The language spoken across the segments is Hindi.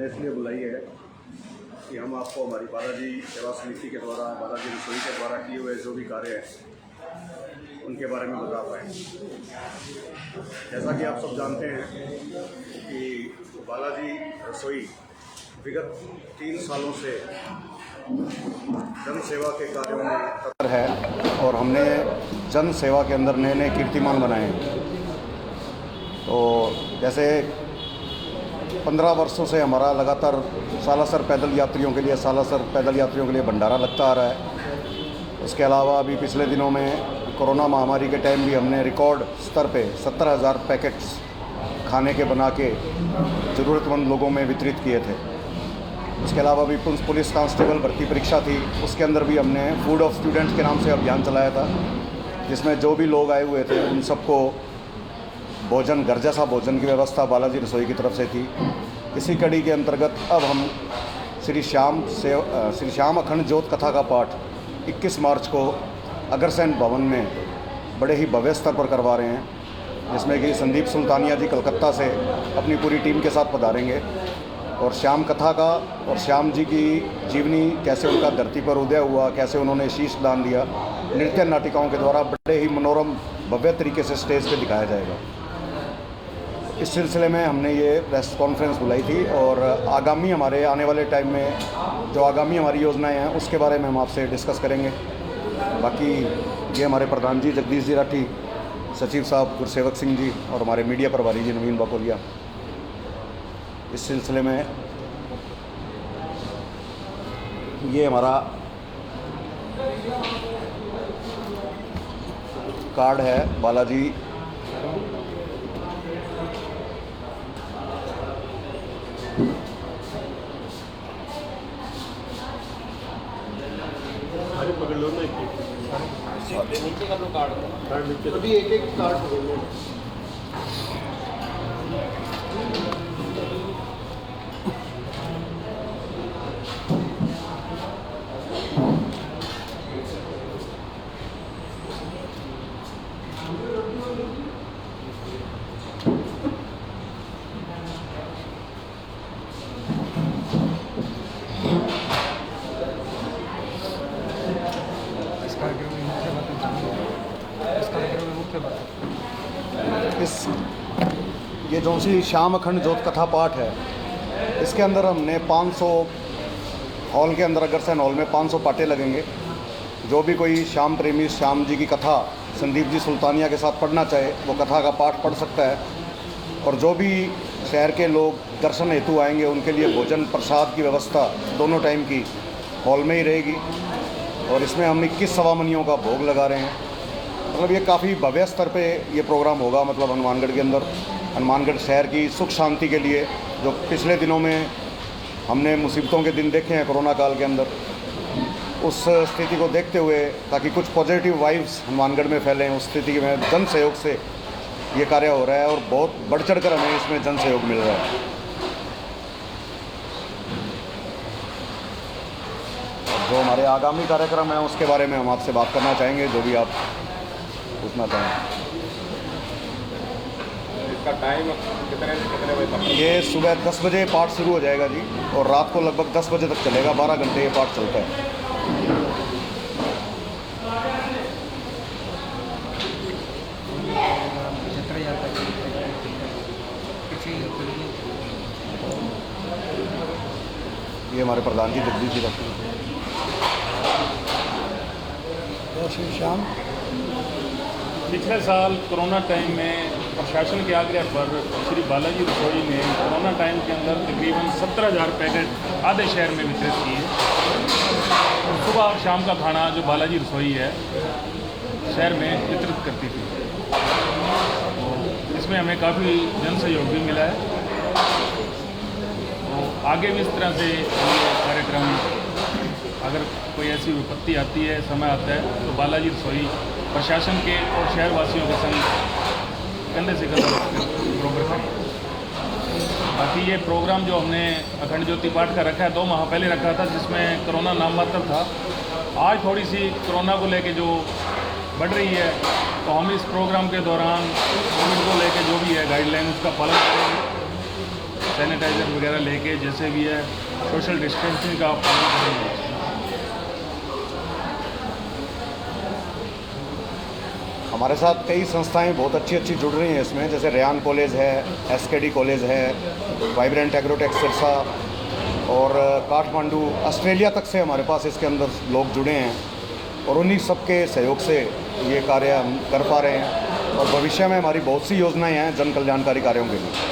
हमने इसलिए बुलाई है कि हम आपको हमारी बालाजी सेवा समिति के द्वारा, बालाजी रसोई के द्वारा किए हुए जो भी कार्य हैं उनके बारे में बता पाएँ। जैसा कि आप सब जानते हैं कि बालाजी रसोई विगत 3 सालों से जन सेवा के कार्यों में तत्पर है और हमने जन सेवा के अंदर नए नए कीर्तिमान बनाए हैं। तो जैसे 15 वर्षों से हमारा लगातार सालासर पैदल यात्रियों के लिए भंडारा लगता आ रहा है। उसके अलावा अभी पिछले दिनों में कोरोना महामारी के टाइम भी हमने रिकॉर्ड स्तर पे 70,000 पैकेट्स खाने के बना के ज़रूरतमंद लोगों में वितरित किए थे। इसके अलावा भी पुलिस कांस्टेबल भर्ती परीक्षा थी, उसके अंदर भी हमने फूड ऑफ स्टूडेंट्स के नाम से अभियान चलाया था, जिसमें जो भी लोग आए हुए थे उन सबको भोजन, घर जैसा भोजन की व्यवस्था बालाजी रसोई की तरफ से थी। इसी कड़ी के अंतर्गत अब हम श्री श्याम अखंड ज्योत कथा का पाठ 21 मार्च को अग्रसेन भवन में बड़े ही भव्य स्तर पर करवा रहे हैं, जिसमें कि संदीप सुल्तानिया जी कलकत्ता से अपनी पूरी टीम के साथ पधारेंगे और श्याम कथा का और श्याम जी की जीवनी, कैसे उनका धरती पर उदय हुआ, कैसे उन्होंने शीश दान दिया, नृत्य नाटिकाओं के द्वारा बड़े ही मनोरम भव्य तरीके से स्टेज पे दिखाया जाएगा। इस सिलसिले में हमने ये प्रेस कॉन्फ्रेंस बुलाई थी और हमारे आने वाले टाइम में जो आगामी हमारी योजनाएं हैं उसके बारे में हम आपसे डिस्कस करेंगे। बाकी ये हमारे प्रधान जी जगदीश जी राठी, सचिव साहब गुरसेवक सिंह जी और हमारे मीडिया प्रभारी जी नवीन बाकोलिया। इस सिलसिले में ये हमारा कार्ड है बालाजी पकड़ लो ना, नीचे का कार्ड नीचे अभी एक कार्ड पकड़ लो। ये जो सी श्याम अखंड ज्योत कथा पाठ है, इसके अंदर हमने 500 हॉल के अंदर अग्रसेन हॉल में 500 पाटे लगेंगे। जो भी कोई श्याम प्रेमी श्याम जी की कथा संदीप जी सुल्तानिया के साथ पढ़ना चाहे वो कथा का पाठ पढ़ सकता है। और जो भी शहर के लोग दर्शन हेतु आएंगे उनके लिए भोजन प्रसाद की व्यवस्था दोनों टाइम की हॉल में ही रहेगी। और इसमें हम 21 सवामनियों का भोग लगा रहे हैं। मतलब ये काफ़ी भव्य स्तर पे ये प्रोग्राम होगा। मतलब हनुमानगढ़ के अंदर, हनुमानगढ़ शहर की सुख शांति के लिए, जो पिछले दिनों में हमने मुसीबतों के दिन देखे हैं कोरोना काल के अंदर, उस स्थिति को देखते हुए ताकि कुछ पॉजिटिव वाइब्स हनुमानगढ़ में फैलें, उस स्थिति में जन सहयोग से ये कार्य हो रहा है और बहुत बढ़ चढ़ कर हमें इसमें जन सहयोग मिल रहा है। जो हमारे आगामी कार्यक्रम हैं उसके बारे में हम आपसे बात करना चाहेंगे, जो भी आप पूछना चाहें। इसका टाइम कितने से कितने बजे तक? ये सुबह 10 बजे पाठ शुरू हो जाएगा जी और रात को लगभग 10 बजे तक चलेगा। 12 घंटे ये पाठ चलता है। ये हमारे प्रधान जी जगदीश जी राठी। श्री श्याम पिछले साल कोरोना टाइम में प्रशासन के आग्रह पर श्री बालाजी रसोई ने कोरोना टाइम के अंदर तकरीबन 17,000 पैकेट आधे शहर में वितरित किए। सुबह और शाम का खाना जो बालाजी रसोई है शहर में वितरित करती थी। तो इसमें हमें काफ़ी जन सहयोग भी मिला है। तो आगे भी इस तरह से ये कार्यक्रम, अगर कोई ऐसी विपत्ति आती है, समय आता है, तो बालाजी रसोई प्रशासन के और शहरवासियों के संग कंधे से कंधा बरोबर करें। बाकी ये प्रोग्राम जो हमने अखंड ज्योति पाठ का रखा है 2 माह पहले रखा था, जिसमें कोरोना नाम मात्र था। आज थोड़ी सी कोरोना को लेके जो बढ़ रही है, तो हम इस प्रोग्राम के दौरान कोविड को लेके जो भी है गाइडलाइन उसका पालन करेंगे। सैनिटाइज़र वगैरह लेके जैसे भी है सोशल डिस्टेंसिंग का पालन करेंगे। हमारे साथ कई संस्थाएं बहुत अच्छी जुड़ रही हैं इसमें, जैसे रेयान कॉलेज है, एसकेडी कॉलेज है, वाइब्रेंट एग्रोटेक सिरसा और काठमांडू, ऑस्ट्रेलिया तक से हमारे पास इसके अंदर लोग जुड़े हैं और उन्हीं सबके सहयोग से ये कार्य हम कर पा रहे हैं और भविष्य में हमारी बहुत सी योजनाएं हैं जन कल्याणकारी कार्यों के लिए।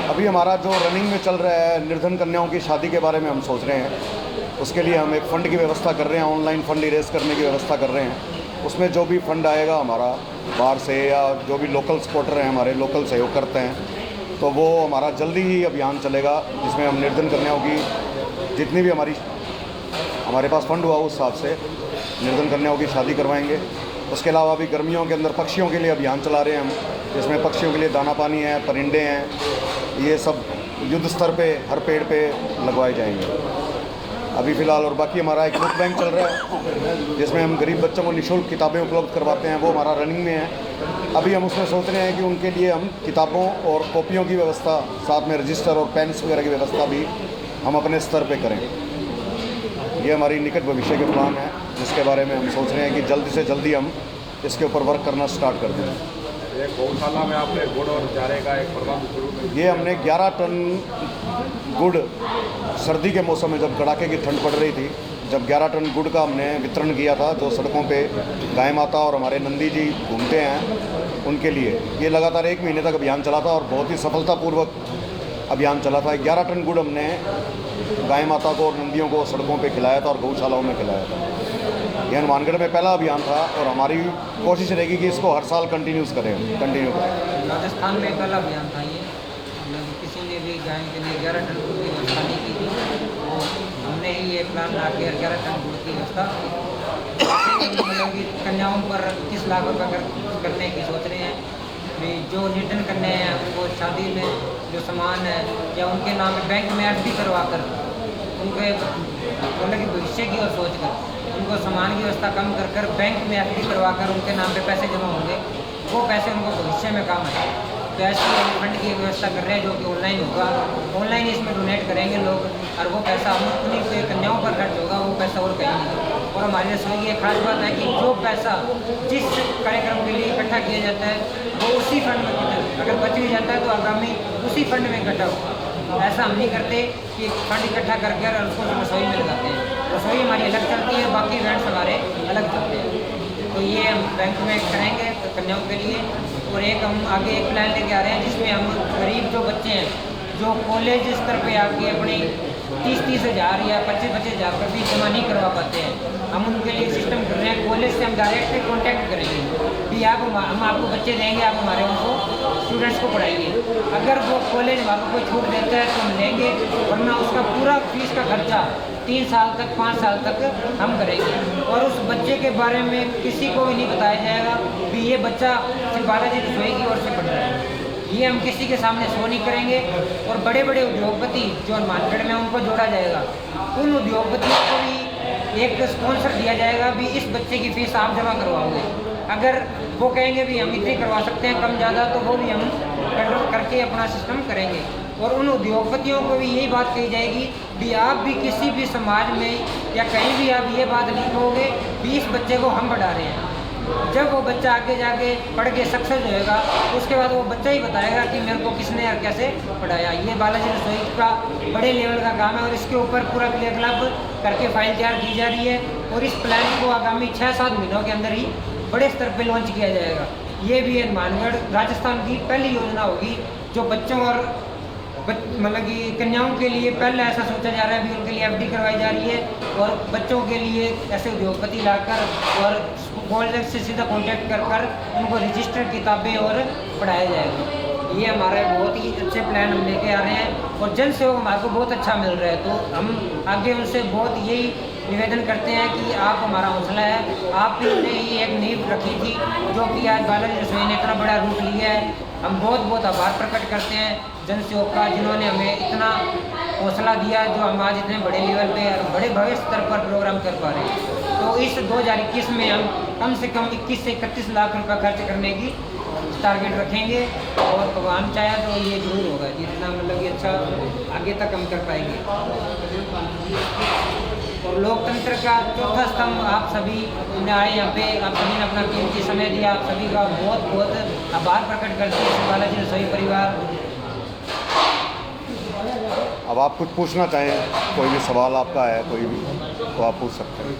अभी हमारा जो रनिंग में चल रहा है निर्धन कन्याओं की शादी के बारे में हम सोच रहे हैं, उसके लिए हम एक फ़ंड की व्यवस्था कर रहे हैं, ऑनलाइन फ़ंड रेज़ करने की व्यवस्था कर रहे हैं। उसमें जो भी फंड आएगा हमारा बाहर से या जो भी लोकल सपोर्टर हैं हमारे लोकल सहयोग करते हैं, तो वो हमारा जल्दी ही अभियान चलेगा जिसमें हम निर्धन कन्याओं की जितनी भी हमारे पास फ़ंड हुआ उस हिसाब से निर्धन कन्याओं की शादी करवाएंगे। उसके अलावा अभी गर्मियों के अंदर पक्षियों के लिए अभियान चला रहे हैं हम, जिसमें पक्षियों के लिए दाना पानी है, परिंदे हैं, ये सब युद्ध स्तर पे हर पेड़ पे लगवाए जाएंगे अभी फ़िलहाल। और बाकी हमारा एक बुक बैंक चल रहा है जिसमें हम गरीब बच्चों को निःशुल्क किताबें उपलब्ध करवाते हैं, वो हमारा रनिंग में है। अभी हम उसमें सोच रहे हैं कि उनके लिए हम किताबों और कॉपियों की व्यवस्था, साथ में रजिस्टर और पेन्स वगैरह की व्यवस्था भी हम अपने स्तर पे करें। ये हमारी निकट भविष्य के प्लान है जिसके बारे में हम सोच रहे हैं कि जल्दी से जल्दी हम इसके ऊपर वर्क करना स्टार्ट कर दें। गौशाला में आपने गुड़ और चारे का एक प्रबंध शुरू कर ये हमने 11 टन गुड़ सर्दी के मौसम में जब कड़ाके की ठंड पड़ रही थी, जब 11 टन गुड़ का हमने वितरण किया था, जो सड़कों पे गाय माता और हमारे नंदी जी घूमते हैं उनके लिए। ये लगातार 1 महीने तक अभियान चला था और बहुत ही सफलतापूर्वक अभियान चला था। 11 टन गुड़ हमने गाय माता को और नंदियों को सड़कों पे खिलाया था और गौशालाओं में खिलाया था। ये हनुमानगढ़ में पहला अभियान था और हमारी कोशिश रहेगी कि इसको हर साल कंटिन्यू करें। राजस्थान में पहला अभियान था ये, किसी ने भी गाय के लिए 11 टन गुड़ की व्यवस्था नहीं की थी, तो हमने ही ये प्लान ला के 11 टन गुड़ की व्यवस्था मतलब कि कन्याओं पर 21 लाख रुपये करने की सोच रहे हैं। भी जो निर्धन कन्या हैं उनको शादी में जो सामान है या उनके नाम में बैंक में एफडी करवा कर उनके मतलब कि भविष्य की ओर सोच कर उनको सामान की व्यवस्था कम कर कर बैंक में एफडी करवा कर उनके नाम पे पैसे जमा होंगे, वो पैसे उनको भविष्य में काम आए। तो ऐसी फंड की व्यवस्था कर रहे हैं जो कि ऑनलाइन होगा, ऑनलाइन इसमें डोनेट करेंगे लोग और वो पैसा हम अपनी कन्याओं पर खर्च होगा, वो पैसा और कहीं नहीं। और हमारी रसोई की एक खास बात है कि जो पैसा जिस कार्यक्रम के लिए इकट्ठा किया जाता है वो उसी फंड में अगर बच भी जाता है तो आगामी उसी फंड में इकट्ठा होगा। ऐसा हम नहीं करते कि फंड इकट्ठा करके और उसको रसोई में लगाते हैं। रसोई हमारी अलग चलती है, बाकी इवेंट्स हमारे अलग चलते हैं। तो ये हम बैंक में करेंगे कन्याओं के लिए। और एक हम आगे एक प्लान लेके आ रहे हैं जिसमें हम गरीब जो बच्चे हैं जो कॉलेज स्तर पे आके अपने 30-30 हज़ार या 25-25 हज़ार रुपये फीस जमा नहीं करवा पाते हैं, हम उनके लिए सिस्टम कर रहे हैं। कॉलेज से हम डायरेक्ट कॉन्टैक्ट करेंगे भी आप हम आपको बच्चे देंगे, आप हमारे उनको स्टूडेंट्स को पढ़ाइए। अगर वो कॉलेज हमारे कोई छूट देता है तो हम लेंगे, वरना उसका पूरा फीस का खर्चा 3 साल तक 5 साल तक हम करेंगे। और उस बच्चे के बारे में किसी को भी नहीं बताया जाएगा कि ये बच्चा सिर्फ बालाजी रसोई की ओर से पढ़ रहा है। ये हम किसी के सामने शो नहीं करेंगे। और बड़े बड़े उद्योगपति जो हनुमानगढ़ में उनको जोड़ा जाएगा, उन उद्योगपतियों को भी एक स्पॉन्सर दिया जाएगा भी इस बच्चे की फ़ीस आप जमा करवाओगे। अगर वो कहेंगे भी हम इतनी करवा सकते हैं कम ज़्यादा, तो वो भी हम करके अपना सिस्टम करेंगे। और उन उद्योगपतियों को भी यही बात कही जाएगी भी आप भी किसी भी समाज में या कहीं भी आप ये बात नहीं कहोगे भी इस बच्चे को हम पढ़ा रहे हैं। जब वो बच्चा आगे जाके पढ़ के सक्सेस होएगा उसके बाद वो बच्चा ही बताएगा कि मेरे को किसने और कैसे पढ़ाया। ये बालाजी रसोई का बड़े लेवल का काम है और इसके ऊपर पूरा क्लियर करके फाइल तैयार की जा रही है और इस प्लान को आगामी 6-7 महीनों के अंदर ही बड़े स्तर पर लॉन्च किया जाएगा। ये भी हनुमानगढ़ राजस्थान की पहली योजना होगी जो बच्चों और मतलब कि कन्याओं के लिए पहले ऐसा सोचा जा रहा है भी उनके लिए एफडी करवाई जा रही है और बच्चों के लिए ऐसे उद्योगपति लाकर और कॉलेज से सीधा कांटेक्ट कर उनको रजिस्टर्ड किताबें और पढ़ाया जाएगा। ये हमारे बहुत ही अच्छे प्लान हम लेके आ रहे हैं और जन सहयोग हमारे को बहुत अच्छा मिल रहा है। तो हम आगे उनसे बहुत यही निवेदन करते हैं कि आप हमारा हौसला है। आप ने ही एक नींव रखी थी जो कि आज बालाजी रसोई ने इतना बड़ा रूप लिया है। हम बहुत बहुत आभार प्रकट करते हैं जन सहयोग का, जिन्होंने हमें इतना हौसला दिया जो हम आज इतने बड़े लेवल पे और बड़े भव्य स्तर पर प्रोग्राम कर पा रहे हैं। तो इस 2021 में हम कम से कम 21 से 31 लाख रुपये खर्च करने की टारगेट रखेंगे और भगवान चाहे तो ये जरूर होगा, जितना मतलब ये अच्छा आगे तक हम कर पाएंगे। और लोकतंत्र का चौथा स्तंभ आप सभी ने आए यहाँ पे, आप सभी ने अपना कीमती समय दिया, आप सभी का बहुत बहुत आभार प्रकट करते हैं बालाजी रसोई परिवार। अब आप कुछ पूछना चाहें, कोई भी सवाल आपका है कोई भी, तो आप पूछ सकते हैं।